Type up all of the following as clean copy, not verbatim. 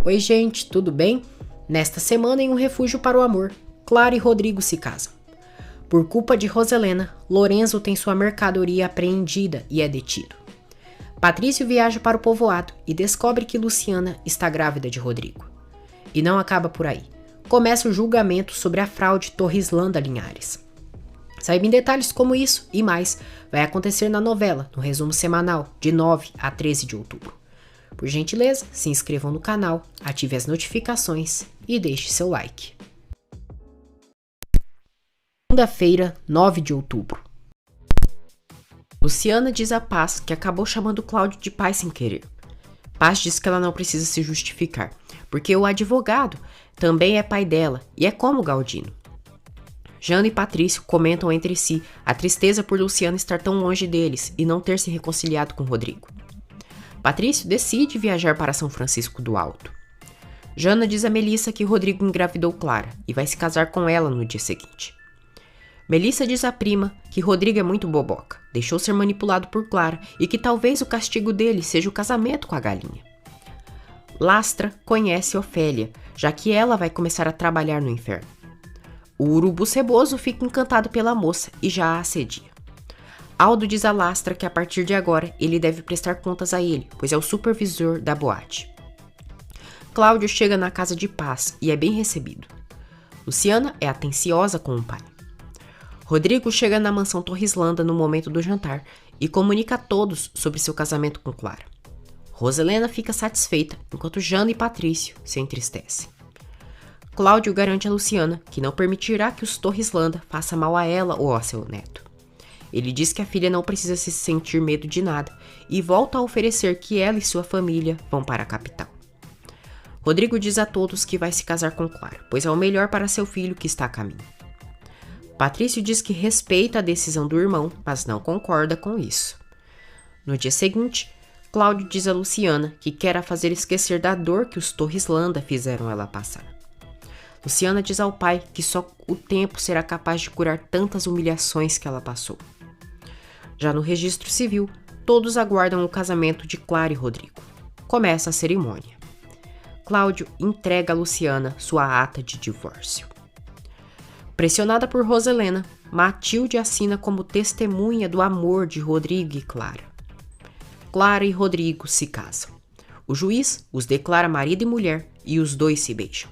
Oi gente, tudo bem? Nesta semana, em um refúgio para o amor, Clara e Rodrigo se casam. Por culpa de Roselena, Lorenzo tem sua mercadoria apreendida e é detido. Patrício viaja para o povoado e descobre que Luciana está grávida de Rodrigo. E não acaba por aí. Começa o julgamento sobre a fraude Torrislanda Linhares. Saiba em detalhes como isso e mais vai acontecer na novela, no resumo semanal, de 9 a 13 de outubro. Por gentileza, se inscrevam no canal, ative as notificações e deixe seu like. Segunda-feira, 9 de outubro. Luciana diz a Paz que acabou chamando Cláudio de pai sem querer. Paz diz que ela não precisa se justificar, porque o advogado também é pai dela e é como Galdino. Jana e Patrício comentam entre si a tristeza por Luciana estar tão longe deles e não ter se reconciliado com Rodrigo. Patrício decide viajar para São Francisco do Alto. Jana diz a Melissa que Rodrigo engravidou Clara e vai se casar com ela no dia seguinte. Melissa diz à prima que Rodrigo é muito boboca, deixou ser manipulado por Clara e que talvez o castigo dele seja o casamento com a galinha. Lastra conhece Ofélia, já que ela vai começar a trabalhar no inferno. O urubu ceboso fica encantado pela moça e já a assedia. Aldo diz a Lastra que a partir de agora ele deve prestar contas a ele, pois é o supervisor da boate. Cláudio chega na casa de Paz e é bem recebido. Luciana é atenciosa com o pai. Rodrigo chega na mansão Torrislanda no momento do jantar e comunica a todos sobre seu casamento com Clara. Roselena fica satisfeita, enquanto Jana e Patrício se entristecem. Cláudio garante a Luciana que não permitirá que os Torrislanda façam mal a ela ou a seu neto. Ele diz que a filha não precisa se sentir medo de nada e volta a oferecer que ela e sua família vão para a capital. Rodrigo diz a todos que vai se casar com Clara, pois é o melhor para seu filho que está a caminho. Patrício diz que respeita a decisão do irmão, mas não concorda com isso. No dia seguinte, Cláudio diz a Luciana que quer a fazer esquecer da dor que os Torrislanda fizeram ela passar. Luciana diz ao pai que só o tempo será capaz de curar tantas humilhações que ela passou. Já no registro civil, todos aguardam o casamento de Clara e Rodrigo. Começa a cerimônia. Cláudio entrega a Luciana sua ata de divórcio. Pressionada por Roselena, Matilde assina como testemunha do amor de Rodrigo e Clara. Clara e Rodrigo se casam. O juiz os declara marido e mulher e os dois se beijam.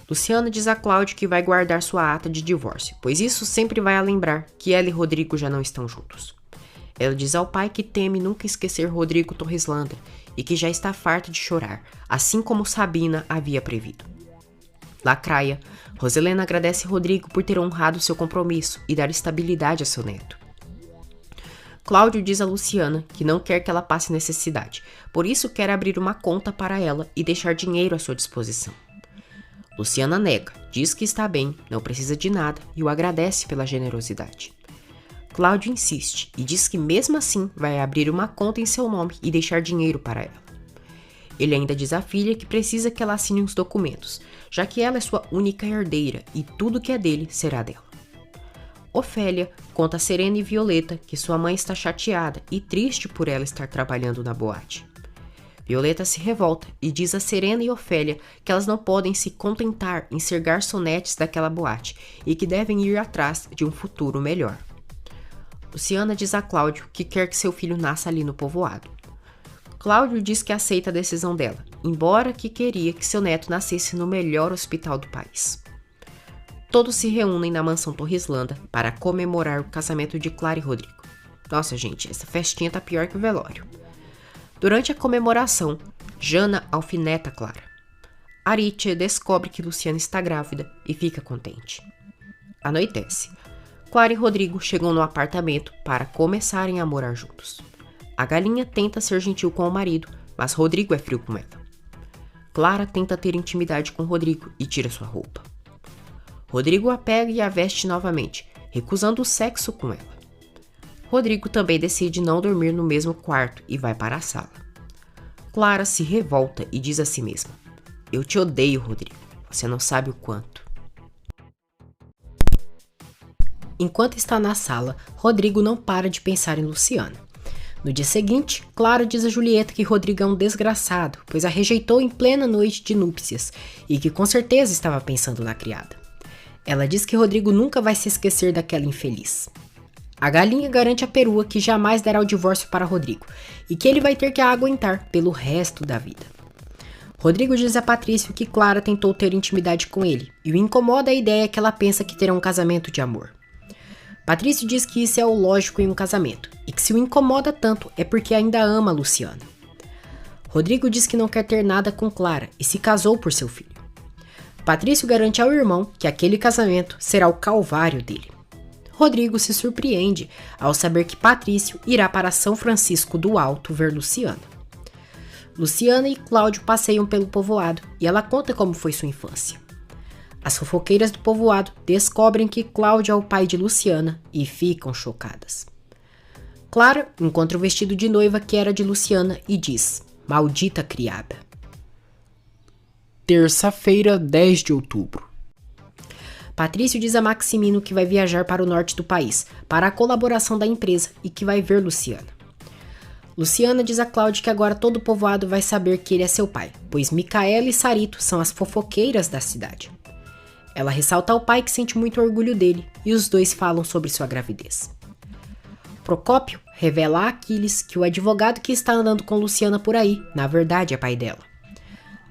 Luciana diz a Cláudio que vai guardar sua ata de divórcio, pois isso sempre vai a lembrar que ela e Rodrigo já não estão juntos. Ela diz ao pai que teme nunca esquecer Rodrigo Torrislanda e que já está farta de chorar, assim como Sabina havia previsto. Lacraia, Roselena agradece Rodrigo por ter honrado seu compromisso e dar estabilidade a seu neto. Cláudio diz a Luciana que não quer que ela passe necessidade, por isso quer abrir uma conta para ela e deixar dinheiro à sua disposição. Luciana nega, diz que está bem, não precisa de nada e o agradece pela generosidade. Cláudio insiste e diz que mesmo assim vai abrir uma conta em seu nome e deixar dinheiro para ela. Ele ainda diz à filha que precisa que ela assine uns documentos, já que ela é sua única herdeira e tudo que é dele será dela. Ofélia conta a Serena e Violeta que sua mãe está chateada e triste por ela estar trabalhando na boate. Violeta se revolta e diz a Serena e Ofélia que elas não podem se contentar em ser garçonetes daquela boate e que devem ir atrás de um futuro melhor. Luciana diz a Cláudio que quer que seu filho nasça ali no povoado. Cláudio diz que aceita a decisão dela, embora que queria que seu neto nascesse no melhor hospital do país. Todos se reúnem na mansão Torrislanda para comemorar o casamento de Clara e Rodrigo. Nossa, gente, essa festinha tá pior que o velório. Durante a comemoração, Jana alfineta Clara. Aritia descobre que Luciana está grávida e fica contente. Anoitece. Clara e Rodrigo chegam no apartamento para começarem a morar juntos. A galinha tenta ser gentil com o marido, mas Rodrigo é frio com ela. Clara tenta ter intimidade com Rodrigo e tira sua roupa. Rodrigo a pega e a veste novamente, recusando o sexo com ela. Rodrigo também decide não dormir no mesmo quarto e vai para a sala. Clara se revolta e diz a si mesma: "Eu te odeio, Rodrigo. Você não sabe o quanto." Enquanto está na sala, Rodrigo não para de pensar em Luciana. No dia seguinte, Clara diz a Julieta que Rodrigo é um desgraçado, pois a rejeitou em plena noite de núpcias e que com certeza estava pensando na criada. Ela diz que Rodrigo nunca vai se esquecer daquela infeliz. A galinha garante a perua que jamais dará o divórcio para Rodrigo e que ele vai ter que a aguentar pelo resto da vida. Rodrigo diz a Patrício que Clara tentou ter intimidade com ele e o incomoda a ideia que ela pensa que terá um casamento de amor. Patrício diz que isso é o lógico em um casamento e que se o incomoda tanto é porque ainda ama Luciana. Rodrigo diz que não quer ter nada com Clara e se casou por seu filho. Patrício garante ao irmão que aquele casamento será o calvário dele. Rodrigo se surpreende ao saber que Patrício irá para São Francisco do Alto ver Luciana. Luciana e Cláudio passeiam pelo povoado e ela conta como foi sua infância. As fofoqueiras do povoado descobrem que Cláudio é o pai de Luciana e ficam chocadas. Clara encontra o vestido de noiva que era de Luciana e diz: "Maldita criada." Terça-feira, 10 de outubro. Patrício diz a Maximino que vai viajar para o norte do país, para a colaboração da empresa e que vai ver Luciana. Luciana diz a Cláudio que agora todo o povoado vai saber que ele é seu pai, pois Micaela e Sarito são as fofoqueiras da cidade. Ela ressalta ao pai que sente muito orgulho dele e os dois falam sobre sua gravidez. Procópio revela a Aquiles que o advogado que está andando com Luciana por aí, na verdade é pai dela.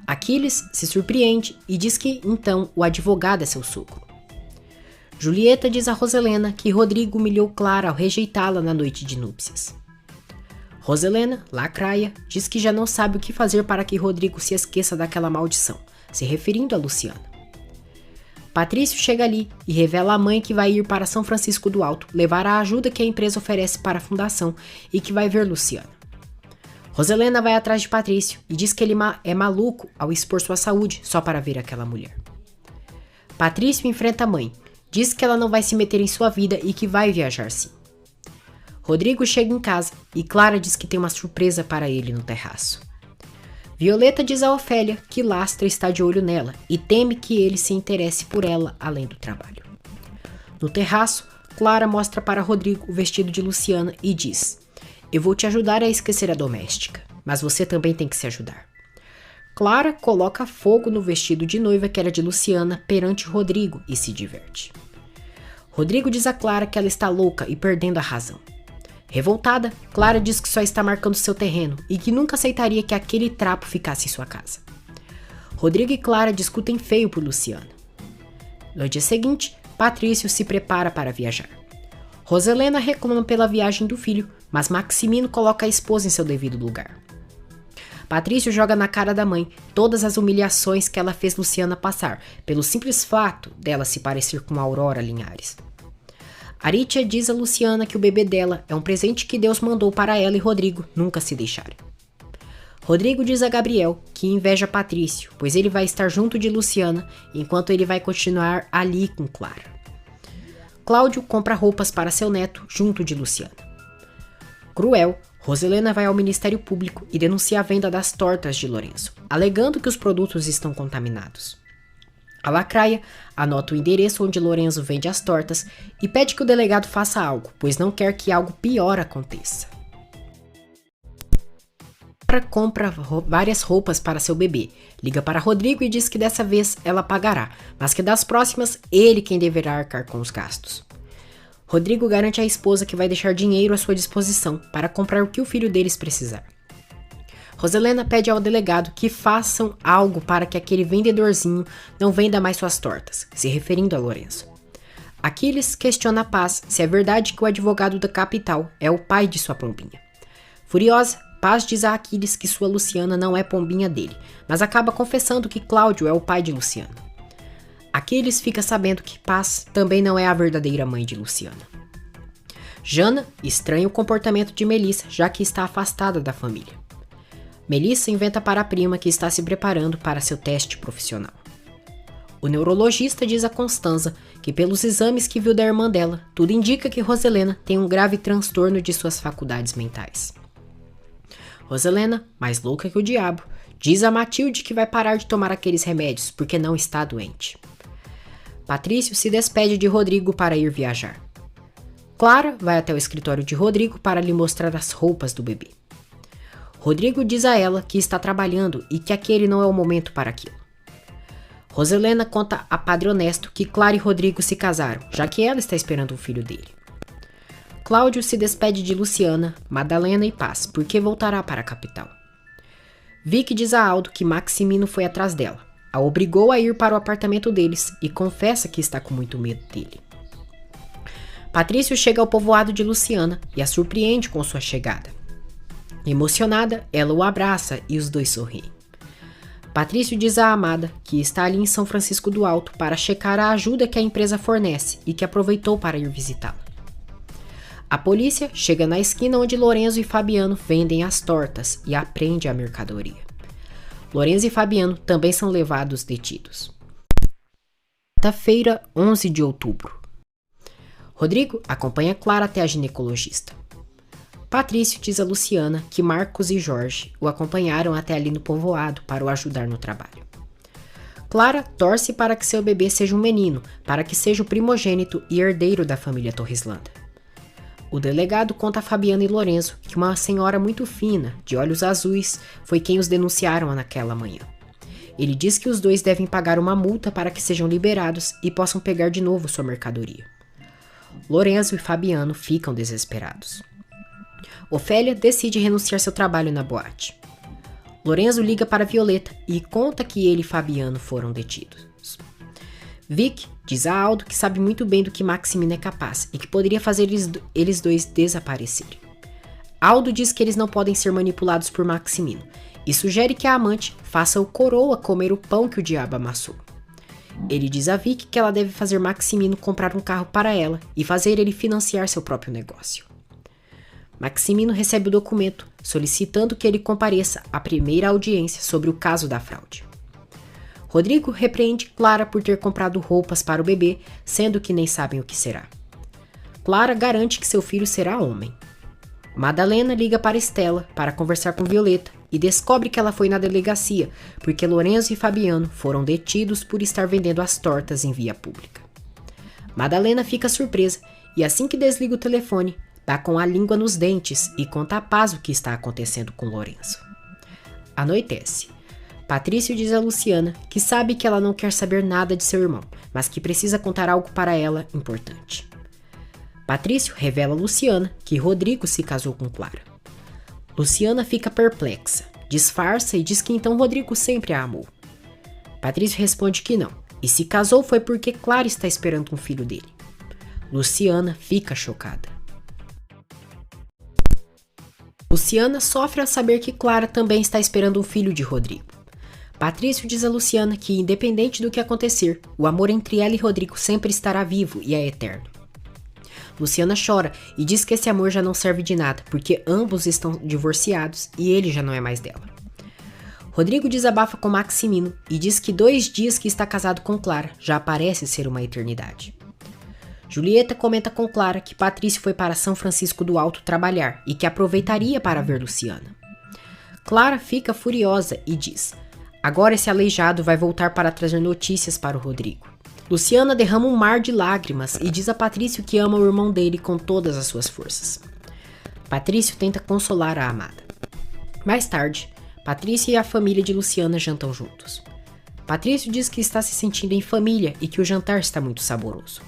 Aquiles se surpreende e diz que então o advogado é seu sogro. Julieta diz a Roselena que Rodrigo humilhou Clara ao rejeitá-la na noite de núpcias. Roselena, lacraia, diz que já não sabe o que fazer para que Rodrigo se esqueça daquela maldição, se referindo a Luciana. Patrício chega ali e revela à mãe que vai ir para São Francisco do Alto levar a ajuda que a empresa oferece para a fundação e que vai ver Luciana. Roselena vai atrás de Patrício e diz que ele é maluco ao expor sua saúde só para ver aquela mulher. Patrício enfrenta a mãe, diz que ela não vai se meter em sua vida e que vai viajar sim. Rodrigo chega em casa e Clara diz que tem uma surpresa para ele no terraço. Violeta diz a Ofélia que Lastra está de olho nela e teme que ele se interesse por ela além do trabalho. No terraço, Clara mostra para Rodrigo o vestido de Luciana e diz: "Eu vou te ajudar a esquecer a doméstica, mas você também tem que se ajudar." Clara coloca fogo no vestido de noiva que era de Luciana perante Rodrigo e se diverte. Rodrigo diz a Clara que ela está louca e perdendo a razão. Revoltada, Clara diz que só está marcando seu terreno e que nunca aceitaria que aquele trapo ficasse em sua casa. Rodrigo e Clara discutem feio por Luciana. No dia seguinte, Patrício se prepara para viajar. Roselena reclama pela viagem do filho, mas Maximino coloca a esposa em seu devido lugar. Patrício joga na cara da mãe todas as humilhações que ela fez Luciana passar, pelo simples fato dela se parecer com Aurora Linhares. Aritia diz a Luciana que o bebê dela é um presente que Deus mandou para ela e Rodrigo nunca se deixarem. Rodrigo diz a Gabriel que inveja Patrício, pois ele vai estar junto de Luciana enquanto ele vai continuar ali com Clara. Cláudio compra roupas para seu neto junto de Luciana. Cruel, Roselena vai ao Ministério Público e denuncia a venda das tortas de Lourenço, alegando que os produtos estão contaminados. A lacraia anota o endereço onde Lourenço vende as tortas e pede que o delegado faça algo, pois não quer que algo pior aconteça. Clara compra várias roupas para seu bebê, liga para Rodrigo e diz que dessa vez ela pagará, mas que das próximas ele quem deverá arcar com os gastos. Rodrigo garante à esposa que vai deixar dinheiro à sua disposição para comprar o que o filho deles precisar. Roselena pede ao delegado que façam algo para que aquele vendedorzinho não venda mais suas tortas, se referindo a Lourenço. Aquiles questiona a Paz se é verdade que o advogado da capital é o pai de sua pombinha. Furiosa, Paz diz a Aquiles que sua Luciana não é pombinha dele, mas acaba confessando que Cláudio é o pai de Luciana. Aquiles fica sabendo que Paz também não é a verdadeira mãe de Luciana. Jana estranha o comportamento de Melissa, já que está afastada da família. Melissa inventa para a prima que está se preparando para seu teste profissional. O neurologista diz a Constanza que pelos exames que viu da irmã dela, tudo indica que Roselena tem um grave transtorno de suas faculdades mentais. Roselena, mais louca que o diabo, diz a Matilde que vai parar de tomar aqueles remédios porque não está doente. Patrício se despede de Rodrigo para ir viajar. Clara vai até o escritório de Rodrigo para lhe mostrar as roupas do bebê. Rodrigo diz a ela que está trabalhando e que aquele não é o momento para aquilo. Roselena conta a Padre Honesto que Clara e Rodrigo se casaram, já que ela está esperando um filho dele. Cláudio se despede de Luciana, Madalena e Paz, porque voltará para a capital. Vicky diz a Aldo que Maximino foi atrás dela, a obrigou a ir para o apartamento deles e confessa que está com muito medo dele. Patrício chega ao povoado de Luciana e a surpreende com sua chegada. Emocionada, ela o abraça e os dois sorriem. Patrício diz à amada que está ali em São Francisco do Alto para checar a ajuda que a empresa fornece e que aproveitou para ir visitá-la. A polícia chega na esquina onde Lorenzo e Fabiano vendem as tortas e apreende a mercadoria. Lorenzo e Fabiano também são levados detidos. Quarta-feira, 11 de outubro. Rodrigo acompanha Clara até a ginecologista. Patrício diz a Luciana que Marcos e Jorge o acompanharam até ali no povoado para o ajudar no trabalho. Clara torce para que seu bebê seja um menino, para que seja o primogênito e herdeiro da família Torreslanda. O delegado conta a Fabiana e Lorenzo que uma senhora muito fina, de olhos azuis, foi quem os denunciaram naquela manhã. Ele diz que os dois devem pagar uma multa para que sejam liberados e possam pegar de novo sua mercadoria. Lorenzo e Fabiano ficam desesperados. Ofélia decide renunciar seu trabalho na boate. Lorenzo liga para Violeta e conta que ele e Fabiano foram detidos. Vic diz a Aldo que sabe muito bem do que Maximino é capaz e que poderia fazer eles dois desaparecerem. Aldo diz que eles não podem ser manipulados por Maximino e sugere que a amante faça o coroa comer o pão que o diabo amassou. Ele diz a Vic que ela deve fazer Maximino comprar um carro para ela e fazer ele financiar seu próprio negócio. Maximino recebe o documento solicitando que ele compareça à primeira audiência sobre o caso da fraude. Rodrigo repreende Clara por ter comprado roupas para o bebê, sendo que nem sabem o que será. Clara garante que seu filho será homem. Madalena liga para Estela para conversar com Violeta e descobre que ela foi na delegacia porque Lorenzo e Fabiano foram detidos por estar vendendo as tortas em via pública. Madalena fica surpresa e assim que desliga o telefone, dá com a língua nos dentes e conta a Paz o que está acontecendo com Lorenzo. Anoitece. Patrício diz a Luciana que sabe que ela não quer saber nada de seu irmão, mas que precisa contar algo para ela importante. Patrício revela a Luciana que Rodrigo se casou com Clara. Luciana fica perplexa, disfarça e diz que então Rodrigo sempre a amou. Patrício responde que não, e se casou foi porque Clara está esperando um filho dele. Luciana fica chocada. Luciana sofre ao saber que Clara também está esperando um filho de Rodrigo. Patrício diz a Luciana que, independente do que acontecer, o amor entre ela e Rodrigo sempre estará vivo e é eterno. Luciana chora e diz que esse amor já não serve de nada, porque ambos estão divorciados e ele já não é mais dela. Rodrigo desabafa com Maximino e diz que 2 dias que está casado com Clara já parece ser uma eternidade. Julieta comenta com Clara que Patrício foi para São Francisco do Alto trabalhar e que aproveitaria para ver Luciana. Clara fica furiosa e diz: agora esse aleijado vai voltar para trazer notícias para o Rodrigo. Luciana derrama um mar de lágrimas e diz a Patrício que ama o irmão dele com todas as suas forças. Patrício tenta consolar a amada. Mais tarde, Patrício e a família de Luciana jantam juntos. Patrício diz que está se sentindo em família e que o jantar está muito saboroso.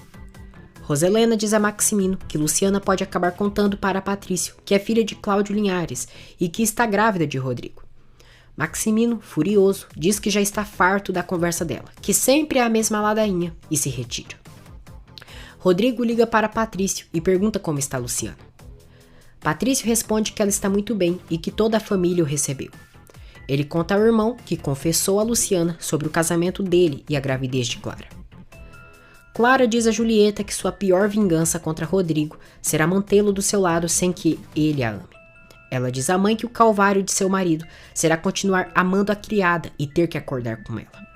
Roselena diz a Maximino que Luciana pode acabar contando para Patrício que é filha de Cláudio Linhares e que está grávida de Rodrigo. Maximino, furioso, diz que já está farto da conversa dela, que sempre é a mesma ladainha, e se retira. Rodrigo liga para Patrício e pergunta como está Luciana. Patrício responde que ela está muito bem e que toda a família o recebeu. Ele conta ao irmão que confessou a Luciana sobre o casamento dele e a gravidez de Clara. Clara diz a Julieta que sua pior vingança contra Rodrigo será mantê-lo do seu lado sem que ele a ame. Ela diz à mãe que o calvário de seu marido será continuar amando a criada e ter que acordar com ela.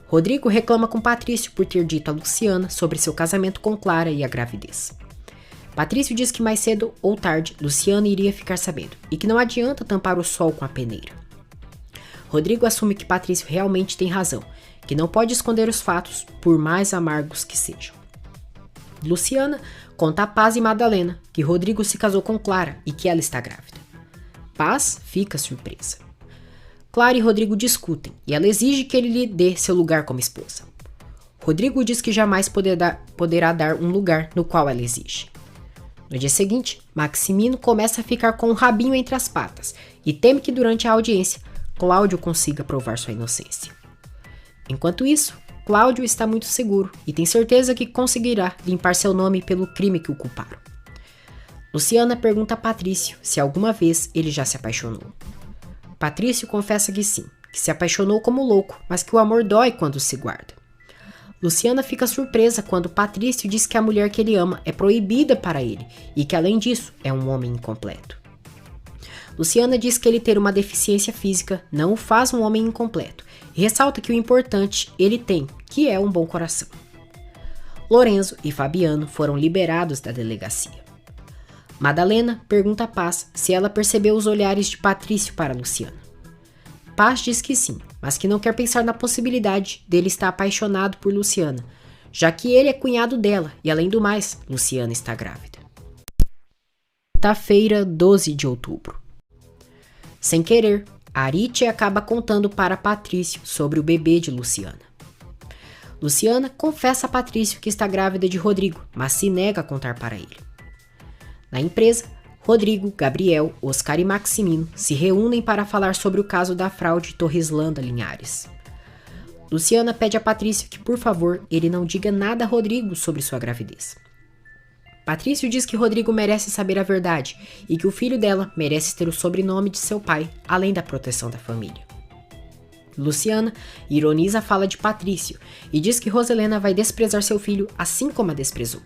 Rodrigo reclama com Patrício por ter dito a Luciana sobre seu casamento com Clara e a gravidez. Patrício diz que mais cedo ou tarde Luciana iria ficar sabendo e que não adianta tampar o sol com a peneira. Rodrigo assume que Patrício realmente tem razão, que não pode esconder os fatos, por mais amargos que sejam. Luciana conta a Paz e Madalena que Rodrigo se casou com Clara e que ela está grávida. Paz fica surpresa. Clara e Rodrigo discutem e ela exige que ele lhe dê seu lugar como esposa. Rodrigo diz que jamais poderá dar um lugar no qual ela exige. No dia seguinte, Maximino começa a ficar com o rabinho entre as patas e teme que durante a audiência, Cláudio consiga provar sua inocência. Enquanto isso, Cláudio está muito seguro e tem certeza que conseguirá limpar seu nome pelo crime que o culparam. Luciana pergunta a Patrício se alguma vez ele já se apaixonou. Patrício confessa que sim, que se apaixonou como louco, mas que o amor dói quando se guarda. Luciana fica surpresa quando Patrício diz que a mulher que ele ama é proibida para ele e que, além disso, é um homem incompleto. Luciana diz que ele ter uma deficiência física não o faz um homem incompleto e ressalta que o importante ele tem, que é um bom coração. Lorenzo e Fabiano foram liberados da delegacia. Madalena pergunta a Paz se ela percebeu os olhares de Patrício para Luciana. Paz diz que sim, mas que não quer pensar na possibilidade dele estar apaixonado por Luciana, já que ele é cunhado dela e, além do mais, Luciana está grávida. Quinta-feira, 12 de outubro. Sem querer, Arite acaba contando para Patrício sobre o bebê de Luciana. Luciana confessa a Patrício que está grávida de Rodrigo, mas se nega a contar para ele. Na empresa, Rodrigo, Gabriel, Oscar e Maximino se reúnem para falar sobre o caso da fraude Torreslanda Linhares. Luciana pede a Patrício que, por favor, ele não diga nada a Rodrigo sobre sua gravidez. Patrício diz que Rodrigo merece saber a verdade e que o filho dela merece ter o sobrenome de seu pai, além da proteção da família. Luciana ironiza a fala de Patrício e diz que Roselena vai desprezar seu filho assim como a desprezou.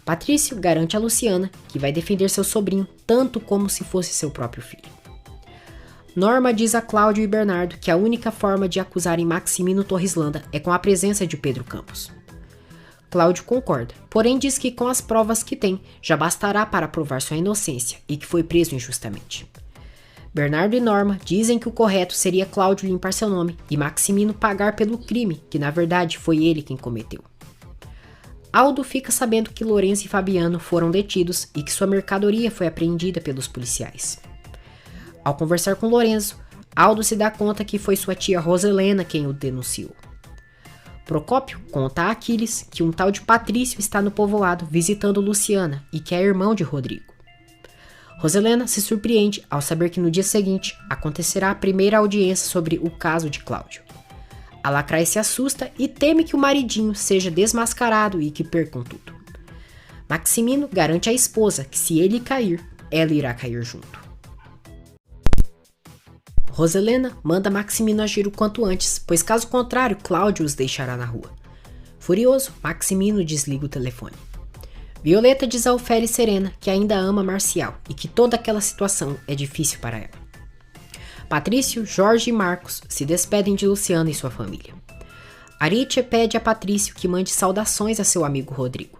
Patrício garante a Luciana que vai defender seu sobrinho tanto como se fosse seu próprio filho. Norma diz a Cláudio e Bernardo que a única forma de acusarem Maximino Torreslanda é com a presença de Pedro Campos. Cláudio concorda, porém diz que com as provas que tem, já bastará para provar sua inocência e que foi preso injustamente. Bernardo e Norma dizem que o correto seria Cláudio limpar seu nome e Maximino pagar pelo crime, que na verdade foi ele quem cometeu. Aldo fica sabendo que Lorenzo e Fabiano foram detidos e que sua mercadoria foi apreendida pelos policiais. Ao conversar com Lorenzo, Aldo se dá conta que foi sua tia Roselena quem o denunciou. Procópio conta a Aquiles que um tal de Patrício está no povoado visitando Luciana e que é irmão de Rodrigo. Roselena se surpreende ao saber que no dia seguinte acontecerá a primeira audiência sobre o caso de Cláudio. A Lacraia se assusta e teme que o maridinho seja desmascarado e que percam tudo. Maximino garante à esposa que se ele cair, ela irá cair junto. Roselena manda Maximino agir o quanto antes, pois caso contrário, Cláudio os deixará na rua. Furioso, Maximino desliga o telefone. Violeta diz a Ofélia e Serena que ainda ama Marcial e que toda aquela situação é difícil para ela. Patrício, Jorge e Marcos se despedem de Luciana e sua família. Arite pede a Patrício que mande saudações a seu amigo Rodrigo.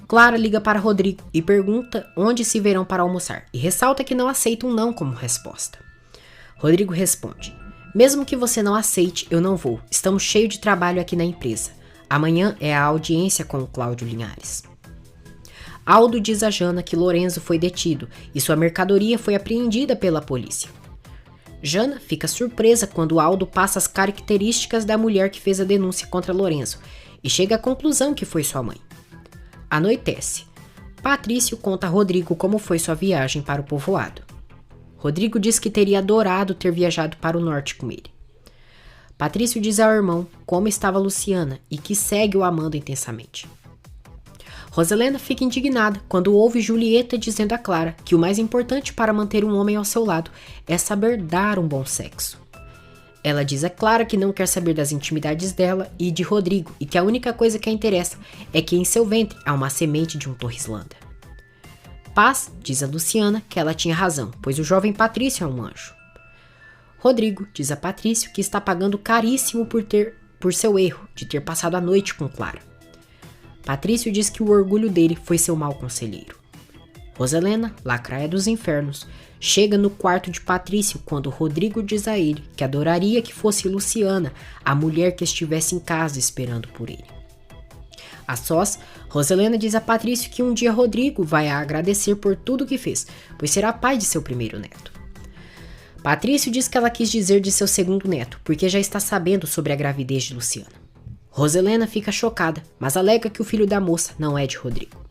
Clara liga para Rodrigo e pergunta onde se verão para almoçar e ressalta que não aceita um não como resposta. Rodrigo responde: mesmo que você não aceite, eu não vou. Estamos cheios de trabalho aqui na empresa. Amanhã é a audiência com o Cláudio Linhares. Aldo diz a Jana que Lorenzo foi detido e sua mercadoria foi apreendida pela polícia. Jana fica surpresa quando Aldo passa as características da mulher que fez a denúncia contra Lorenzo e chega à conclusão que foi sua mãe. Anoitece. Patrício conta a Rodrigo como foi sua viagem para o povoado. Rodrigo diz que teria adorado ter viajado para o norte com ele. Patrício diz ao irmão como estava Luciana e que segue o amando intensamente. Roselena fica indignada quando ouve Julieta dizendo a Clara que o mais importante para manter um homem ao seu lado é saber dar um bom sexo. Ela diz a Clara que não quer saber das intimidades dela e de Rodrigo e que a única coisa que a interessa é que em seu ventre há uma semente de um Torreslanda. Paz diz a Luciana que ela tinha razão, pois o jovem Patrício é um anjo. Rodrigo diz a Patrício que está pagando caríssimo por seu erro de ter passado a noite com Clara. Patrício diz que o orgulho dele foi seu mau conselheiro. Roselena, lacraia dos infernos, chega no quarto de Patrício quando Rodrigo diz a ele que adoraria que fosse Luciana, a mulher que estivesse em casa esperando por ele. A sós, Roselena diz a Patrício que um dia Rodrigo vai a agradecer por tudo que fez, pois será pai de seu primeiro neto. Patrício diz que ela quis dizer de seu segundo neto, porque já está sabendo sobre a gravidez de Luciana. Roselena fica chocada, mas alega que o filho da moça não é de Rodrigo.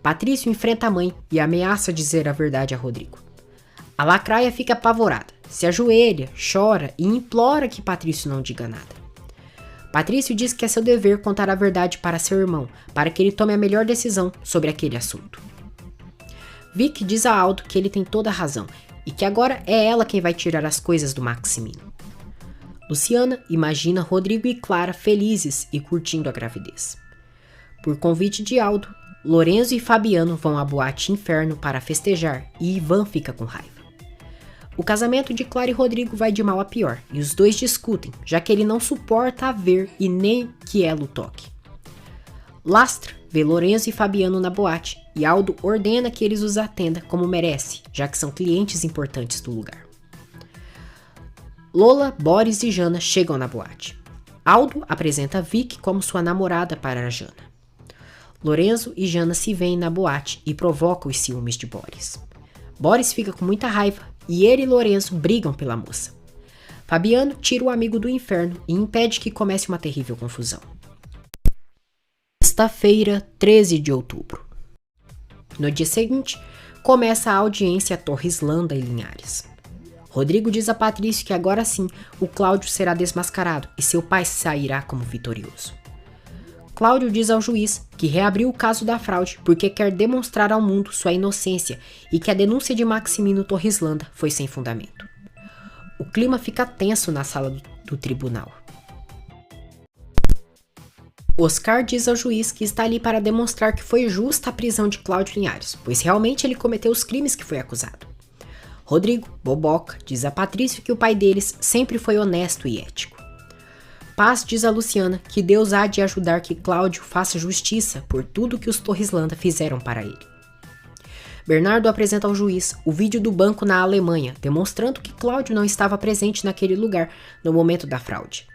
Patrício enfrenta a mãe e ameaça dizer a verdade a Rodrigo. A lacraia fica apavorada, se ajoelha, chora e implora que Patrício não diga nada. Patrício diz que é seu dever contar a verdade para seu irmão, para que ele tome a melhor decisão sobre aquele assunto. Vic diz a Aldo que ele tem toda a razão e que agora é ela quem vai tirar as coisas do Maximino. Luciana imagina Rodrigo e Clara felizes e curtindo a gravidez. Por convite de Aldo, Lorenzo e Fabiano vão à boate Inferno para festejar e Ivan fica com raiva. O casamento de Clara e Rodrigo vai de mal a pior e os dois discutem, já que ele não suporta a ver e nem que ela o toque. Lastra vê Lorenzo e Fabiano na boate e Aldo ordena que eles os atenda como merece, já que são clientes importantes do lugar. Lola, Boris e Jana chegam na boate. Aldo apresenta Vic como sua namorada para a Jana. Lorenzo e Jana se veem na boate e provocam os ciúmes de Boris. Boris fica com muita raiva e ele e Lorenzo brigam pela moça. Fabiano tira o amigo do inferno e impede que comece uma terrível confusão. Sexta-feira, 13 de outubro. No dia seguinte, começa a audiência a Torres Landa e Linhares. Rodrigo diz a Patrício que agora sim o Cláudio será desmascarado e seu pai sairá como vitorioso. Cláudio diz ao juiz que reabriu o caso da fraude porque quer demonstrar ao mundo sua inocência e que a denúncia de Maximino Torres Landa foi sem fundamento. O clima fica tenso na sala do tribunal. Oscar diz ao juiz que está ali para demonstrar que foi justa a prisão de Cláudio Linhares, pois realmente ele cometeu os crimes que foi acusado. Rodrigo, boboca, diz a Patrício que o pai deles sempre foi honesto e ético. Paz diz a Luciana que Deus há de ajudar que Cláudio faça justiça por tudo que os Torres Landa fizeram para ele. Bernardo apresenta ao juiz o vídeo do banco na Alemanha, demonstrando que Cláudio não estava presente naquele lugar no momento da fraude.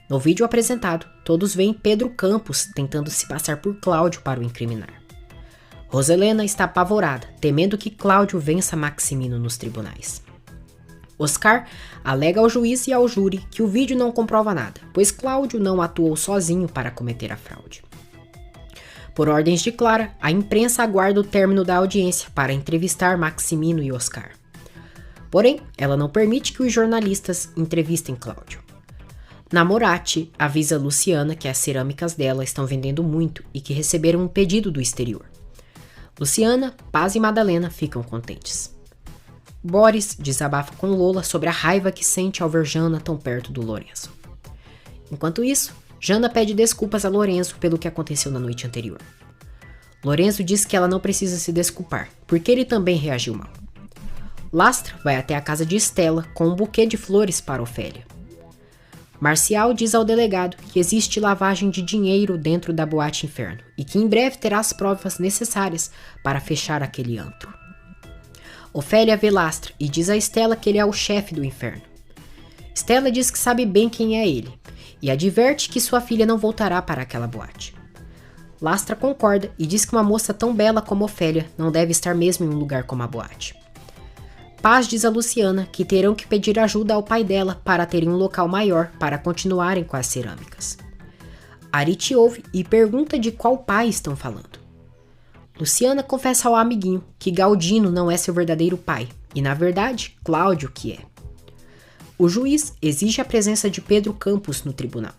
No vídeo apresentado, todos veem Pedro Campos tentando se passar por Cláudio para o incriminar. Roselena está apavorada, temendo que Cláudio vença Maximino nos tribunais. Oscar alega ao juiz e ao júri que o vídeo não comprova nada, pois Cláudio não atuou sozinho para cometer a fraude. Por ordens de Clara, a imprensa aguarda o término da audiência para entrevistar Maximino e Oscar. Porém, ela não permite que os jornalistas entrevistem Cláudio. Namorati avisa Luciana que as cerâmicas dela estão vendendo muito e que receberam um pedido do exterior. Luciana, Paz e Madalena ficam contentes. Boris desabafa com Lola sobre a raiva que sente ao ver Jana tão perto do Lorenzo. Enquanto isso, Jana pede desculpas a Lorenzo pelo que aconteceu na noite anterior. Lorenzo diz que ela não precisa se desculpar, porque ele também reagiu mal. Lastra vai até a casa de Estela com um buquê de flores para Ofélia. Marcial diz ao delegado que existe lavagem de dinheiro dentro da boate Inferno e que em breve terá as provas necessárias para fechar aquele antro. Ofélia vê Lastra e diz a Estela que ele é o chefe do inferno. Estela diz que sabe bem quem é ele e adverte que sua filha não voltará para aquela boate. Lastra concorda e diz que uma moça tão bela como Ofélia não deve estar mesmo em um lugar como a boate. Paz diz a Luciana que terão que pedir ajuda ao pai dela para terem um local maior para continuarem com as cerâmicas. Arite ouve e pergunta de qual pai estão falando. Luciana confessa ao amiguinho que Galdino não é seu verdadeiro pai, e na verdade, Cláudio que é. O juiz exige a presença de Pedro Campos no tribunal.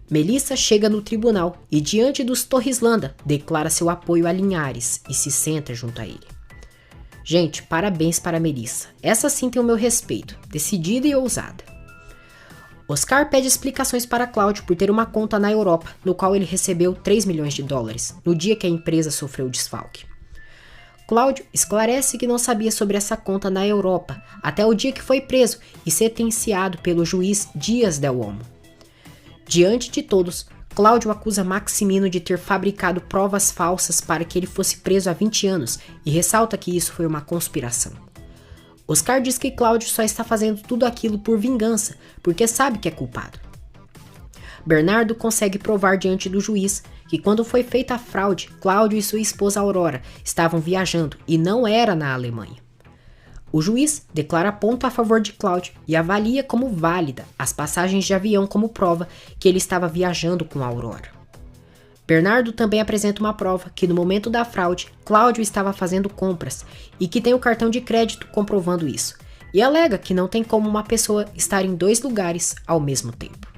Melissa chega no tribunal e, diante dos Torres Landa, declara seu apoio a Linhares e se senta junto a ele. Gente, parabéns para Melissa. Essa sim tem o meu respeito, decidida e ousada. Oscar pede explicações para Cláudio por ter uma conta na Europa, no qual ele recebeu 3 milhões de dólares, no dia que a empresa sofreu desfalque. Cláudio esclarece que não sabia sobre essa conta na Europa, até o dia que foi preso e sentenciado pelo juiz Dias del Olmo. Diante de todos, Cláudio acusa Maximino de ter fabricado provas falsas para que ele fosse preso há 20 anos e ressalta que isso foi uma conspiração. Oscar diz que Cláudio só está fazendo tudo aquilo por vingança, porque sabe que é culpado. Bernardo consegue provar diante do juiz que quando foi feita a fraude, Cláudio e sua esposa Aurora estavam viajando e não era na Alemanha. O juiz declara ponto a favor de Cláudio e avalia como válida as passagens de avião como prova que ele estava viajando com a Aurora. Bernardo também apresenta uma prova que no momento da fraude, Cláudio estava fazendo compras e que tem o cartão de crédito comprovando isso, e alega que não tem como uma pessoa estar em 2 lugares ao mesmo tempo.